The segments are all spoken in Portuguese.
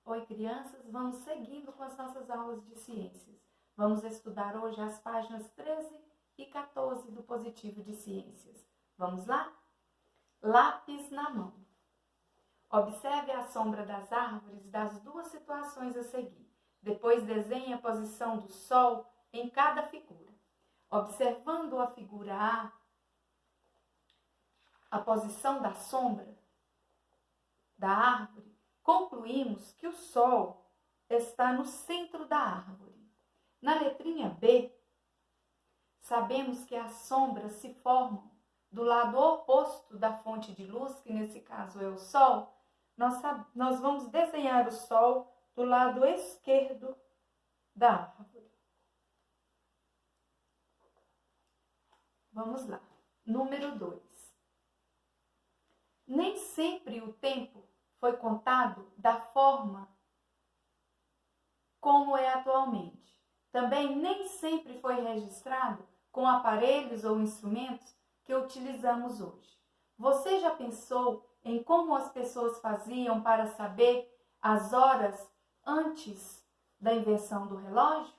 Oi, crianças, vamos seguindo com as nossas aulas de ciências. Vamos estudar hoje as páginas 13 e 14 do Positivo de Ciências. Vamos lá? Lápis na mão. Observe a sombra das árvores das duas situações a seguir. Depois desenhe a posição do Sol em cada figura. Observando a figura a posição da sombra da árvore, concluímos que o Sol está no centro da árvore. Na letrinha B, sabemos que as sombras se formam do lado oposto da fonte de luz, que nesse caso é o Sol. Nós vamos desenhar o Sol do lado esquerdo da árvore. Vamos lá. Número 2. Nem sempre o tempo foi contado da forma como é atualmente. Também nem sempre foi registrado com aparelhos ou instrumentos que utilizamos hoje. Você já pensou em como as pessoas faziam para saber as horas antes da invenção do relógio?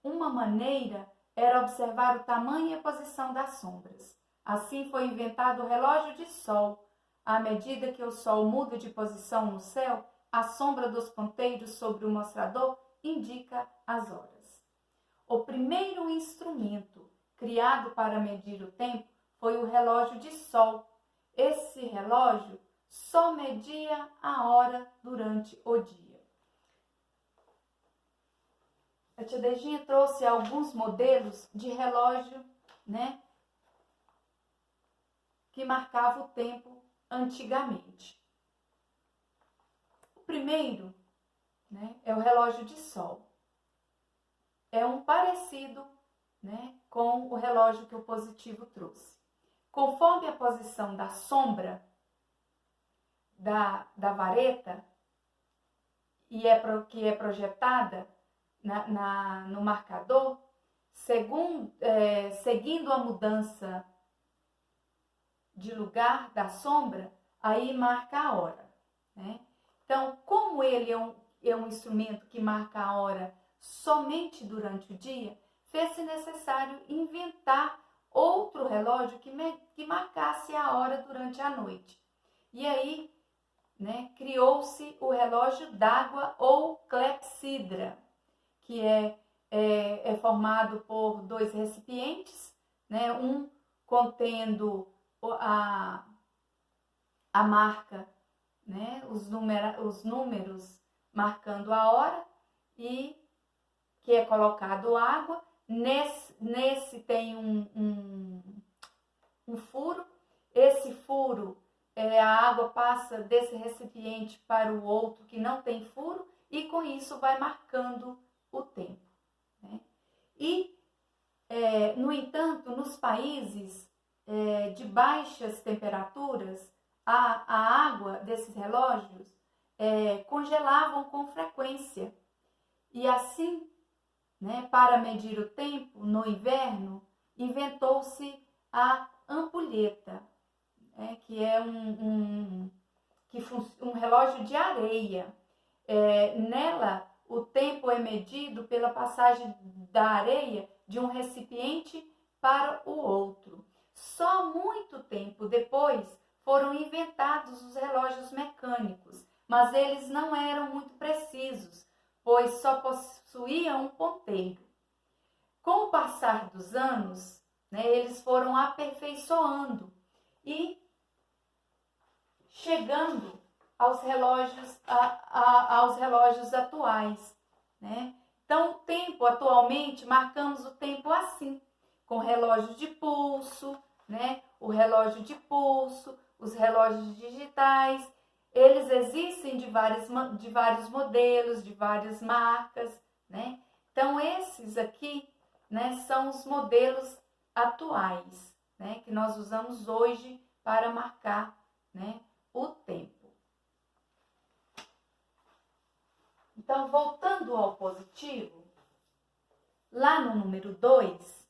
Uma maneira era observar o tamanho e a posição das sombras. Assim foi inventado o relógio de sol. À medida que o Sol muda de posição no céu, a sombra dos ponteiros sobre o mostrador indica as horas. O primeiro instrumento criado para medir o tempo foi o relógio de sol. Esse relógio só media a hora durante o dia. A tia Dejinha trouxe alguns modelos de relógio, que marcava o tempo antigamente. O primeiro, é o relógio de sol. É um parecido, com o relógio que o Positivo trouxe. Conforme a posição da sombra da vareta que é projetada no marcador, seguindo a mudança de lugar da sombra, aí marca a hora. Então, como ele é um instrumento que marca a hora somente durante o dia, fez-se necessário inventar outro relógio que marcasse a hora durante a noite. E aí, criou-se o relógio d'água ou clepsidra, que é formado por dois recipientes, um contendo a marca, os números marcando a hora, e que é colocado água. Nesse tem um furo. Esse furo, a água passa desse recipiente para o outro que não tem furo, e com isso vai marcando o tempo. E, no entanto, nos países de baixas temperaturas, a água desses relógios congelavam com frequência. E assim, para medir o tempo no inverno, inventou-se a ampulheta, que é um relógio de areia. Nela, o tempo é medido pela passagem da areia de um recipiente para o outro. Só muito tempo depois foram inventados os relógios mecânicos, mas eles não eram muito precisos, pois só possuíam um ponteiro. Com o passar dos anos, eles foram aperfeiçoando e chegando aos relógios atuais. Então, o tempo, atualmente, marcamos o tempo assim, com relógio de pulso, o relógio de pulso, os relógios digitais. Eles existem de vários modelos, de várias marcas, Então, esses aqui, são os modelos atuais, que nós usamos hoje para marcar, o tempo. Então, voltando ao positivo, lá no número 2,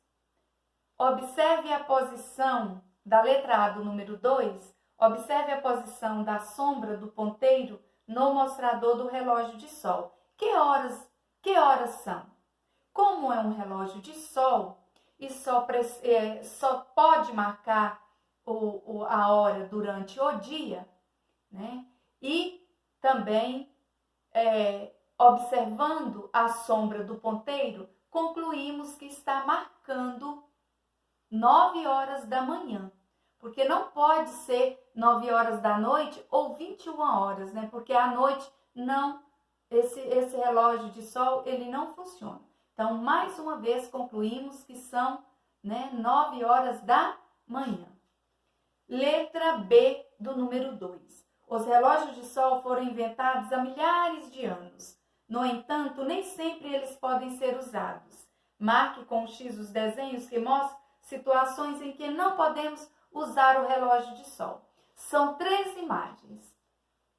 observe a posição da letra A do número 2, observe a posição da sombra do ponteiro no mostrador do relógio de sol. Que horas são? Como é um relógio de sol e só pode marcar a hora durante o dia, né? E também, observando a sombra do ponteiro, concluímos que está marcando 9 horas da manhã. Porque não pode ser 9 horas da noite ou 21 horas, né? Porque à noite não, esse relógio de sol, ele não funciona. Então, mais uma vez, concluímos que são, né, 9 horas da manhã. Letra B do número 2. Os relógios de sol foram inventados há milhares de anos. No entanto, nem sempre eles podem ser usados. Marque com X os desenhos que mostram situações em que não podemos usar o relógio de sol. São 3 imagens,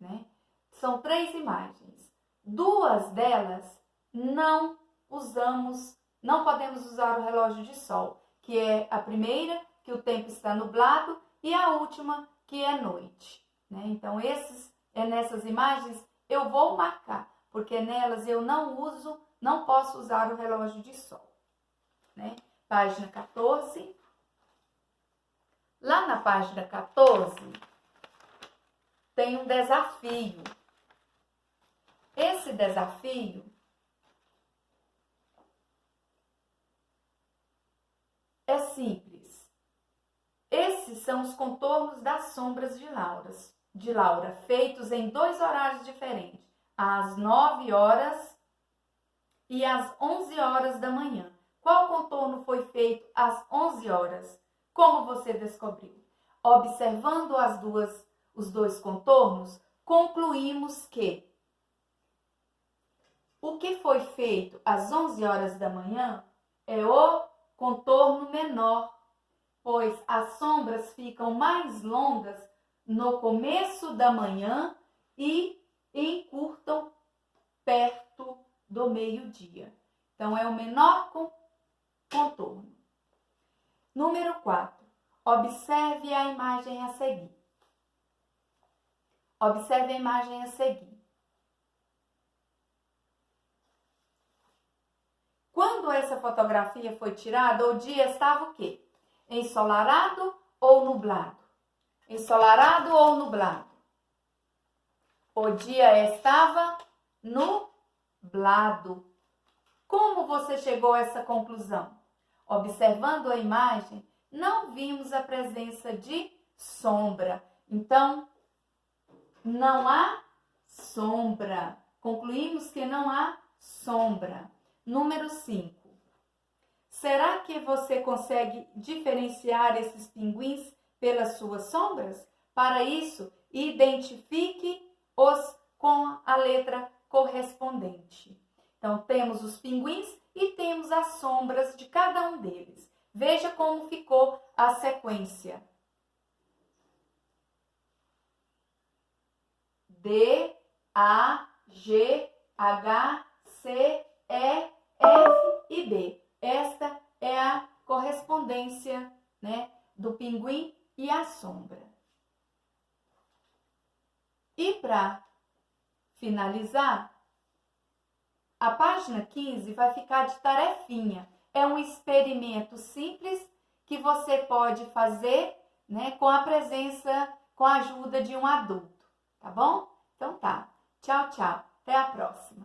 né? São 3 imagens. 2 delas não podemos usar o relógio de sol, que é a primeira, que o tempo está nublado, e a última, que é noite, né? Então, nessas imagens eu vou marcar, porque nelas eu não posso usar o relógio de sol, né? Página 14. Lá na página 14, tem um desafio. Esse desafio é simples. Esses são os contornos das sombras de Laura, feitos em 2 horários diferentes, às 9 horas e às 11 horas da manhã. Qual contorno foi feito às 11 horas? Como você descobriu? Observando os 2 contornos, concluímos que o que foi feito às 11 horas da manhã é o contorno menor, pois as sombras ficam mais longas no começo da manhã e encurtam perto do meio-dia. Então, é o menor contorno. Número 4. Observe a imagem a seguir. Observe a imagem a seguir. Quando essa fotografia foi tirada, o dia estava o quê? Ensolarado ou nublado? Ensolarado ou nublado? O dia estava nublado. Como você chegou a essa conclusão? Observando a imagem, não vimos a presença de sombra. Então, não há sombra. Concluímos que não há sombra. Número 5. Será que você consegue diferenciar esses pinguins pelas suas sombras? Para isso, identifique-os com a letra correspondente. Então, temos os pinguins e temos as sombras de cada um deles. Veja como ficou a sequência. D, A, G, H, C, E, F e B. Esta é a correspondência, né, do pinguim e a sombra. E para finalizar, a página 15 vai ficar de tarefinha. É um experimento simples que você pode fazer, né, com a ajuda de um adulto, tá bom? Então tá. Tchau, tchau. Até a próxima.